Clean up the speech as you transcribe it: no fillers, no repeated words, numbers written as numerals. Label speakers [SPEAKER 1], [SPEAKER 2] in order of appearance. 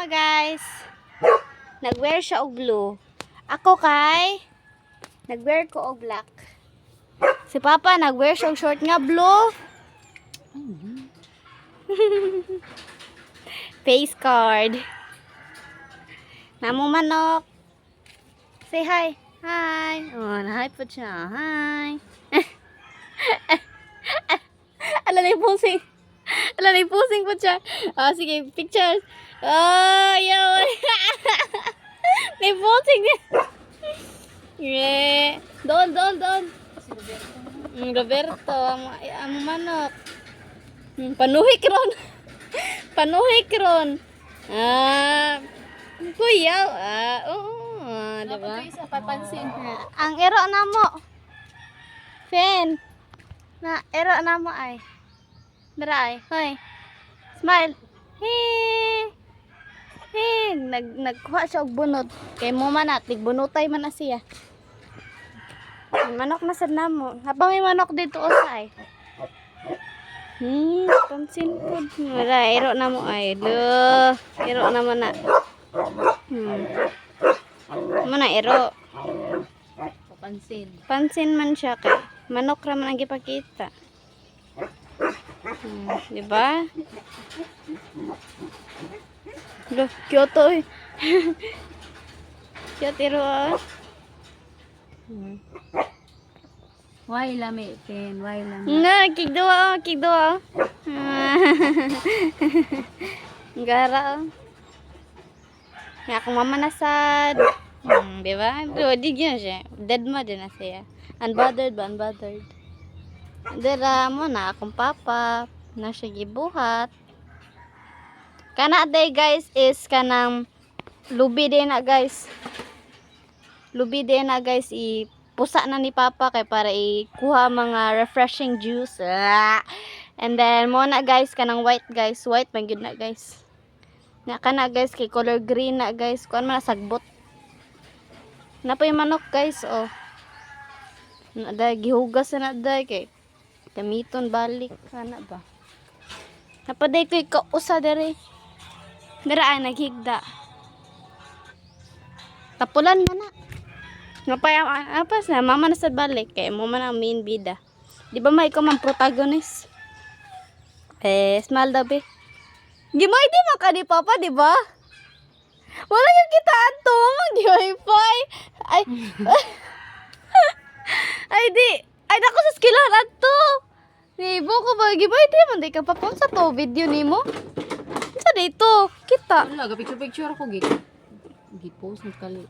[SPEAKER 1] guys. Nagwear siya og blue. Ako kay nagwear ko og black. Si Papa nagwear siya og short nga blue. Face card. Namo manok. Say hi. Hi. Oh, hi po siya. Hi. Alalay pusing. Alalay pusing po siya. Oh, sige, pictures. Oh, yaw. May pusing niya. Yeah. Doon. Roberto, ang manok. Panuhik ron. Panuhik ron. Kuya. Oo, diba?
[SPEAKER 2] Dapat isa papansin.
[SPEAKER 1] Ang ero na mo. Fen. Na ero na mo ay. Dara ay. Hoy. Smile. Hey. Hey, nagkuha siya og bunot. Kay mo man tig bunotay man na siya. Manok na sad namo. Habang may manok dito usay. Pansin po. Wala, ero na mo ay. Lo. Ero na man na. Mana ero.
[SPEAKER 2] Papansin.
[SPEAKER 1] Pansin man siya kay manok ra man ang gipakita. Di ba? Lo, cute oy. Cute ero ah.
[SPEAKER 2] Why lami, Ken? Why lami?
[SPEAKER 1] Nga, kigdua. Gara. Ya kung mama nasad. Di ba? Pero di yun siya. Dead mo din na siya. Unbothered ba? Unbothered. Dira mo na akong papa. Na siya gibuhat. Kana day guys is kanang lubi din na guys. Lubi din na guys pusa na ni Papa kay para ikuha mga refreshing juice. And then mo na guys kanang white guys, white man gyud na guys. Na kana guys kay color green na guys, kuan man sagbot. Na pa yung manok guys, oh. Na day gihugas na day kay gamiton balik kana ba. Napaday ko ikausa dere. Dere ay naghigda. Tapulan man na. Napaya apa sa mama na sa balik kay mo man ang main bida. Di ba may ikaw man protagonist? Smile daw be. Gimay di maka di Papa, di ba? Wala yung kita ato, di wifi. Ay. Ay di. Ay nako sa skillan ato. Nibo ko ba gimay di man di ka Papa sa to video nimo. Sa dito kita.
[SPEAKER 2] Wala, picture ako gig. Gi-post ng kali.